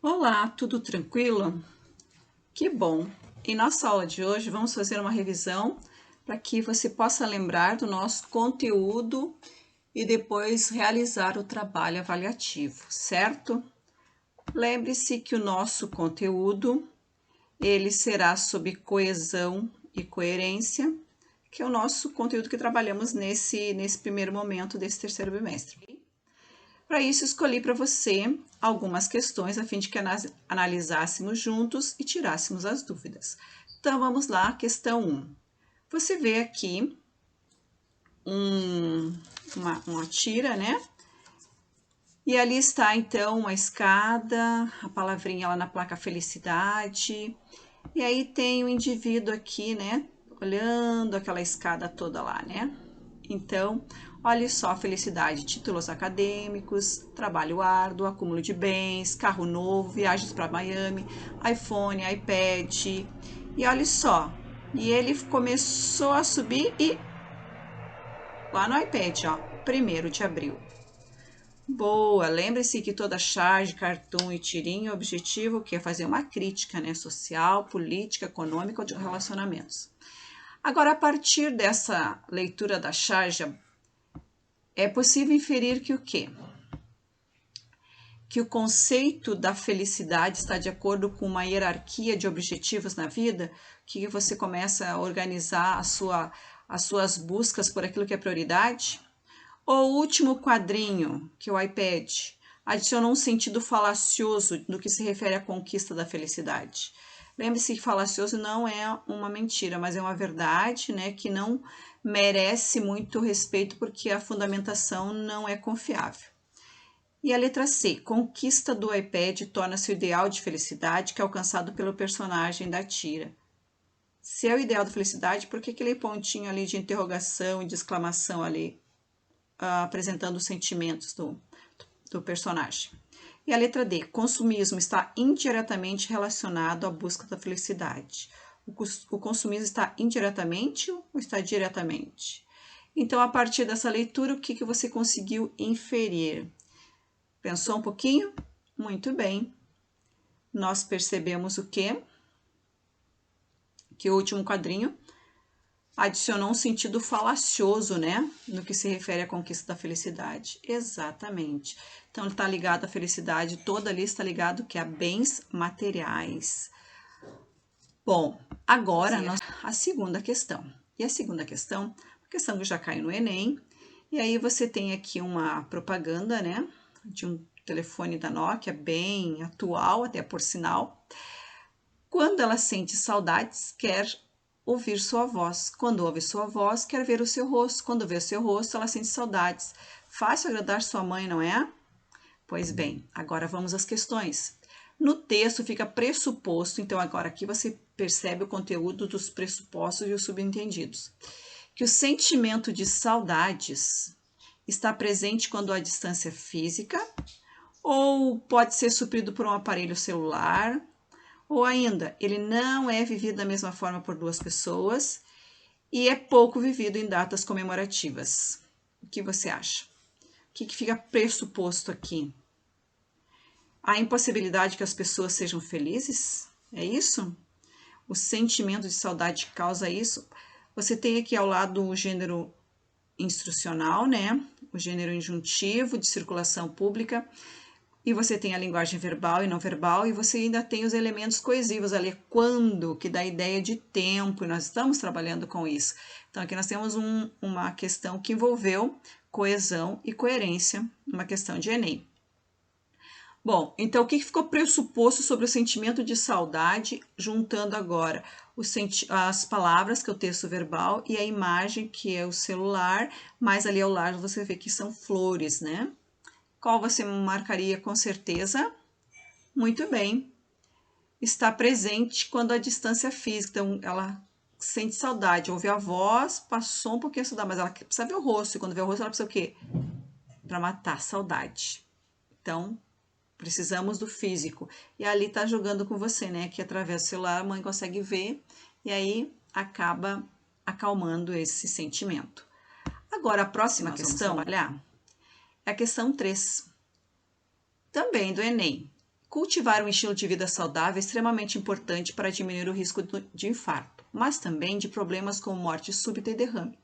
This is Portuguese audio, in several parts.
Olá, tudo tranquilo? Que bom! Em nossa aula de hoje vamos fazer uma revisão para que você possa lembrar do nosso conteúdo e depois realizar o trabalho avaliativo, certo? Lembre-se que o nosso conteúdo ele será sobre coesão e coerência, que é o nosso conteúdo que trabalhamos nesse primeiro momento desse terceiro bimestre. Para isso, escolhi para você algumas questões a fim de que analisássemos juntos e tirássemos as dúvidas. Então, vamos lá, questão 1. Você vê aqui uma tira, né? E ali está, então, uma escada, a palavrinha lá na placa felicidade. E aí tem o indivíduo aqui, né? Olhando aquela escada toda lá, né? Então, olhe só, felicidade, títulos acadêmicos, trabalho árduo, acúmulo de bens, carro novo, viagens para Miami, iPhone, iPad. E olhe só, e ele começou a subir e lá no iPad, ó, 1º de abril. Boa, lembre-se que toda charge, cartoon e tirinha, o objetivo que é fazer uma crítica, né, social, política, econômica ou de relacionamentos. Agora, a partir dessa leitura da charge, é possível inferir que o quê? Que o conceito da felicidade está de acordo com uma hierarquia de objetivos na vida, que você começa a organizar as suas buscas por aquilo que é prioridade? Ou o último quadrinho, que é o iPad, adiciona um sentido falacioso no que se refere à conquista da felicidade? Lembre-se que falacioso não é uma mentira, mas é uma verdade, né, que não merece muito respeito porque a fundamentação não é confiável. E a letra C, conquista do iPad torna-se o ideal de felicidade que é alcançado pelo personagem da tira. Se é o ideal de felicidade, por que aquele pontinho ali de interrogação e de exclamação ali, apresentando os sentimentos do personagem? E a letra D, consumismo está indiretamente relacionado à busca da felicidade. O consumismo está indiretamente ou está diretamente? Então, a partir dessa leitura, o que você conseguiu inferir? Pensou um pouquinho? Muito bem. Nós percebemos o quê? Que o último quadrinho adicionou um sentido falacioso, né? No que se refere à conquista da felicidade. Exatamente. Então, ele está ligado à felicidade, toda ali está ligado que a bens materiais. Bom, agora a segunda questão. E a segunda questão, uma questão que já caiu no Enem, e aí você tem aqui uma propaganda, né? De um telefone da Nokia, bem atual, até por sinal. Quando ela sente saudades, quer ouvir sua voz. Quando ouve sua voz, quer ver o seu rosto. Quando vê o seu rosto, ela sente saudades. Fácil agradar sua mãe, não é? Pois bem, agora vamos às questões. No texto fica pressuposto, então agora aqui você percebe o conteúdo dos pressupostos e os subentendidos. Que o sentimento de saudades está presente quando há distância física, ou pode ser suprido por um aparelho celular, ou ainda, ele não é vivido da mesma forma por duas pessoas e é pouco vivido em datas comemorativas. O que você acha? O que fica pressuposto aqui? A impossibilidade que as pessoas sejam felizes? É isso? O sentimento de saudade causa isso? Você tem aqui ao lado o gênero instrucional, né? O gênero injuntivo de circulação pública. E você tem a linguagem verbal e não verbal, e você ainda tem os elementos coesivos ali, quando, que dá a ideia de tempo, e nós estamos trabalhando com isso. Então, aqui nós temos uma questão que envolveu coesão e coerência, uma questão de Enem. Bom, então o que ficou pressuposto sobre o sentimento de saudade, juntando agora as palavras, que é o texto verbal, e a imagem, que é o celular, mas ali ao lado você vê que são flores, né? Qual você marcaria com certeza? Muito bem. Está presente quando a distância física, então ela sente saudade, ouve a voz, passou um pouquinho a saudade, mas ela precisa ver o rosto, e quando vê o rosto ela precisa o quê? Para matar a saudade. Então, precisamos do físico. E ali tá jogando com você, né? Que através do celular a mãe consegue ver e aí acaba acalmando esse sentimento. Agora, a próxima questão, olha, é a questão 3. Também do Enem. Cultivar um estilo de vida saudável é extremamente importante para diminuir o risco de infarto, mas também de problemas como morte súbita e derrame.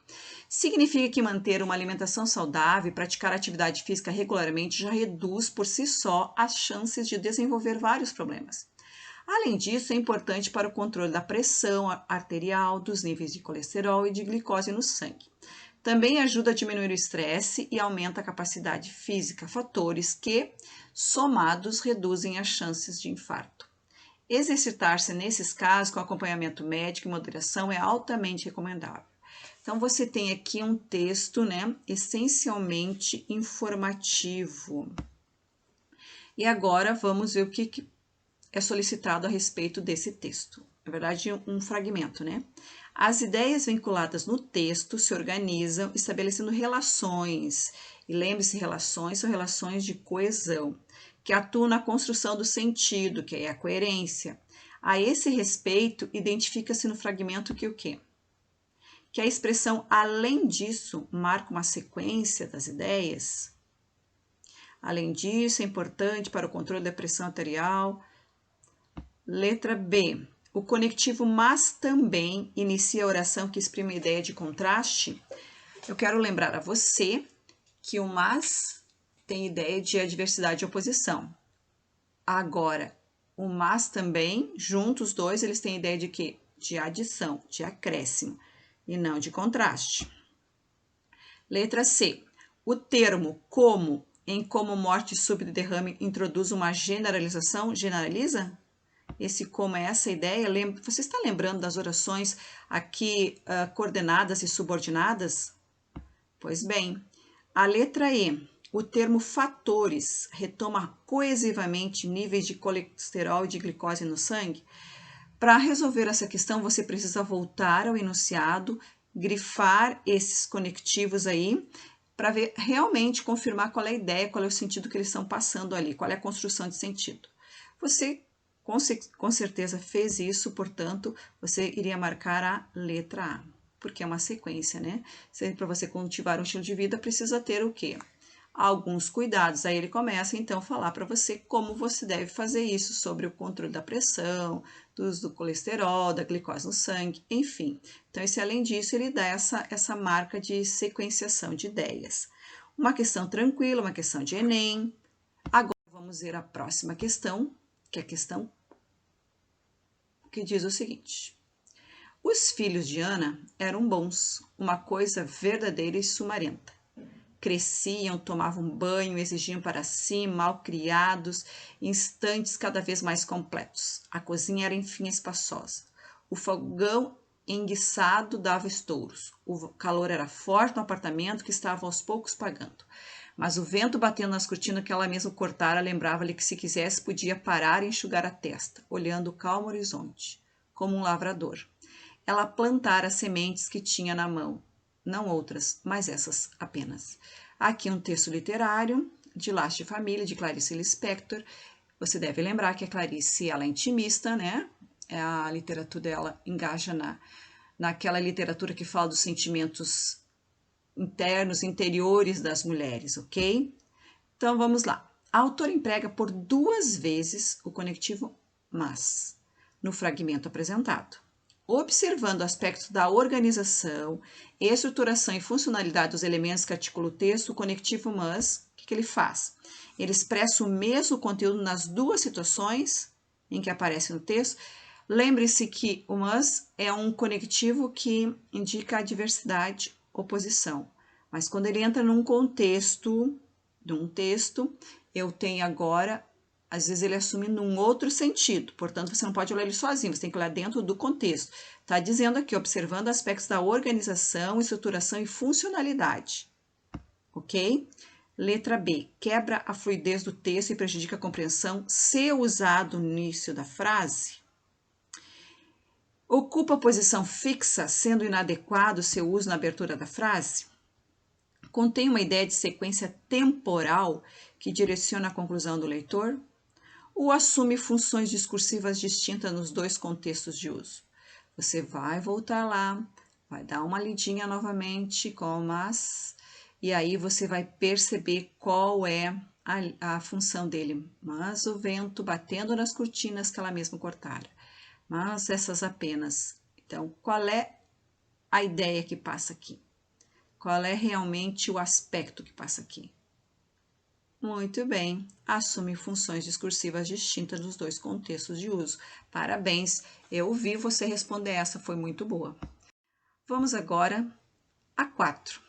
Significa que manter uma alimentação saudável e praticar atividade física regularmente já reduz por si só as chances de desenvolver vários problemas. Além disso, é importante para o controle da pressão arterial, dos níveis de colesterol e de glicose no sangue. Também ajuda a diminuir o estresse e aumenta a capacidade física, fatores que, somados, reduzem as chances de infarto. Exercitar-se nesses casos com acompanhamento médico e moderação é altamente recomendável. Então, você tem aqui um texto, né, essencialmente informativo. E agora vamos ver o que é solicitado a respeito desse texto. Na verdade, um fragmento, né? As ideias vinculadas no texto se organizam estabelecendo relações. E lembre-se, relações são relações de coesão, que atuam na construção do sentido, que é a coerência. A esse respeito, identifica-se no fragmento que o quê? Que a expressão além disso marca uma sequência das ideias. Além disso, é importante para o controle da pressão arterial. Letra B. O conectivo mas também inicia a oração que exprime a ideia de contraste. Eu quero lembrar a você que o mas tem ideia de adversidade e oposição. Agora, o mas também, juntos os dois, eles têm ideia de quê? De adição, de acréscimo, e não de contraste. Letra C. O termo como, em como morte súbita e derrame, introduz uma generalização, generaliza? Esse como é essa ideia, você está lembrando das orações aqui coordenadas e subordinadas? Pois bem, a letra E, o termo fatores, retoma coesivamente níveis de colesterol e de glicose no sangue? Para resolver essa questão, você precisa voltar ao enunciado, grifar esses conectivos aí, para ver realmente confirmar qual é a ideia, qual é o sentido que eles estão passando ali, qual é a construção de sentido. Você com certeza fez isso, portanto, você iria marcar a letra A, porque é uma sequência, né? Para você cultivar um estilo de vida, precisa ter o quê? Alguns cuidados. Aí ele começa, então, a falar para você como você deve fazer isso, sobre o controle da pressão, do colesterol, da glicose no sangue, enfim. Então, além disso, ele dá essa marca de sequenciação de ideias. Uma questão tranquila, uma questão de Enem. Agora, vamos ver a próxima questão, que é a questão que diz o seguinte: os filhos de Ana eram bons, uma coisa verdadeira e sumarenta. Cresciam, tomavam banho, exigiam para si, mal criados, instantes cada vez mais completos. A cozinha era enfim espaçosa. O fogão enguiçado dava estouros. O calor era forte no apartamento que estava aos poucos pagando. Mas o vento batendo nas cortinas que ela mesma cortara lembrava-lhe que se quisesse podia parar e enxugar a testa, olhando o calmo horizonte, como um lavrador. Ela plantara sementes que tinha na mão, não outras, mas essas apenas. Aqui um texto literário de Laços de Família, de Clarice Lispector. Você deve lembrar que a Clarice, ela é intimista, né? A literatura dela engaja naquela literatura que fala dos sentimentos internos, interiores das mulheres, ok? Então, vamos lá. A autora emprega por 2 vezes o conectivo mas no fragmento apresentado. Observando aspectos da organização, estruturação e funcionalidade dos elementos que articulam o texto, o conectivo mas, o que ele faz? Ele expressa o mesmo conteúdo nas 2 situações em que aparece no texto. Lembre-se que o mas é um conectivo que indica a diversidade, oposição. Mas quando ele entra num contexto, eu tenho agora, às vezes ele assume num outro sentido, portanto você não pode olhar ele sozinho, você tem que olhar dentro do contexto. Está dizendo aqui, observando aspectos da organização, estruturação e funcionalidade, ok? Letra B, quebra a fluidez do texto e prejudica a compreensão se usado no início da frase. Ocupa posição fixa, sendo inadequado seu uso na abertura da frase. Contém uma ideia de sequência temporal que direciona a conclusão do leitor? Ou assume funções discursivas distintas nos 2 contextos de uso? Você vai voltar lá, vai dar uma lidinha novamente com o mas, e aí você vai perceber qual é a função dele. Mas o vento batendo nas cortinas que ela mesma cortara. Mas essas apenas. Então, qual é a ideia que passa aqui? Qual é realmente o aspecto que passa aqui? Muito bem, assume funções discursivas distintas nos dois contextos de uso. Parabéns, eu ouvi você responder essa, foi muito boa. Vamos agora a 4.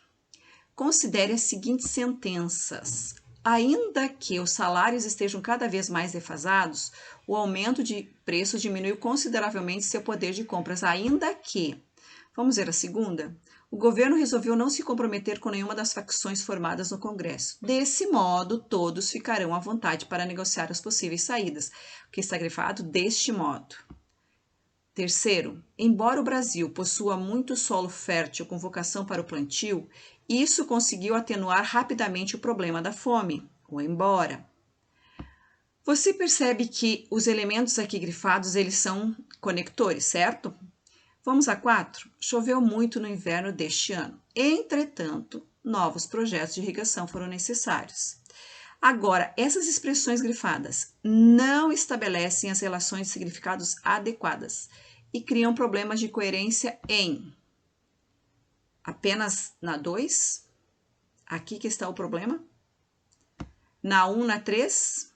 Considere as seguintes sentenças. Ainda que os salários estejam cada vez mais defasados, o aumento de preços diminuiu consideravelmente seu poder de compras. Ainda que. Vamos ver a segunda? O governo resolveu não se comprometer com nenhuma das facções formadas no Congresso. Desse modo, todos ficarão à vontade para negociar as possíveis saídas, o que está grifado deste modo. Terceiro, embora o Brasil possua muito solo fértil com vocação para o plantio, isso conseguiu atenuar rapidamente o problema da fome, ou embora. Você percebe que os elementos aqui grifados, eles são conectores, certo? Vamos a 4. Choveu muito no inverno deste ano. Entretanto, novos projetos de irrigação foram necessários. Agora, essas expressões grifadas não estabelecem as relações de significados adequadas e criam problemas de coerência em apenas na 2, aqui que está o problema, na 1, na 3,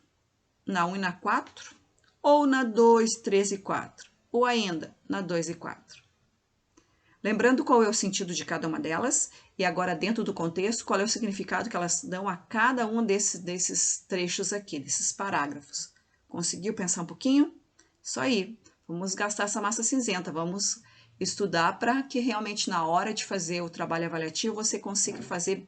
na 1 e na 4, ou na 2, 3 e 4, ou ainda na 2 e 4. Lembrando qual é o sentido de cada uma delas e agora dentro do contexto, qual é o significado que elas dão a cada um desses trechos aqui, desses parágrafos. Conseguiu pensar um pouquinho? Isso aí. Vamos gastar essa massa cinzenta, vamos estudar para que realmente na hora de fazer o trabalho avaliativo você consiga fazer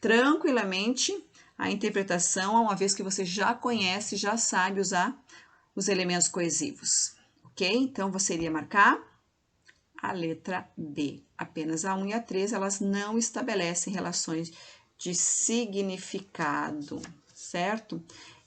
tranquilamente a interpretação, uma vez que você já conhece, já sabe usar os elementos coesivos, ok? Então, você iria marcar a letra B. Apenas a 1 e a 3, elas não estabelecem relações de significado, certo?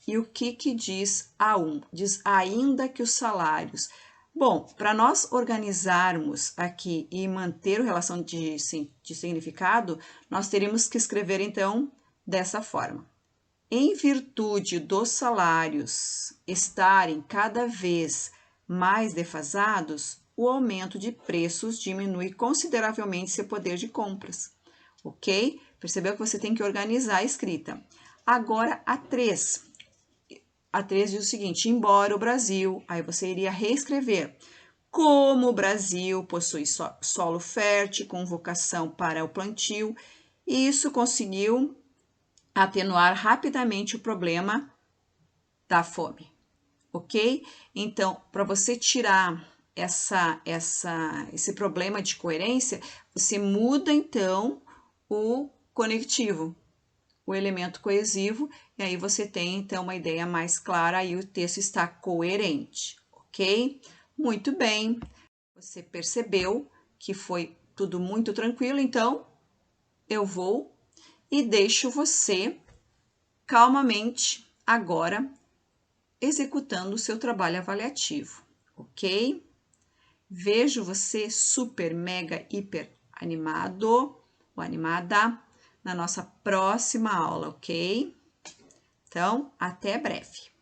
E o que diz a 1? Diz ainda que os salários. Bom, para nós organizarmos aqui e manter a relação de significado, nós teríamos que escrever, então, dessa forma. Em virtude dos salários estarem cada vez mais defasados, o aumento de preços diminui consideravelmente seu poder de compras, ok? Percebeu que você tem que organizar a escrita. Agora, a 3. A 3 diz o seguinte, embora o Brasil, aí você iria reescrever, como o Brasil possui solo fértil com vocação para o plantio, isso conseguiu atenuar rapidamente o problema da fome, ok? Então, para você tirar esse problema de coerência, você muda, então, o conectivo, o elemento coesivo, e aí você tem, então, uma ideia mais clara, aí o texto está coerente, ok? Muito bem, você percebeu que foi tudo muito tranquilo, então, eu vou e deixo você calmamente agora executando o seu trabalho avaliativo, ok? Vejo você super, mega, hiper animado ou animada na nossa próxima aula, ok? Então, até breve.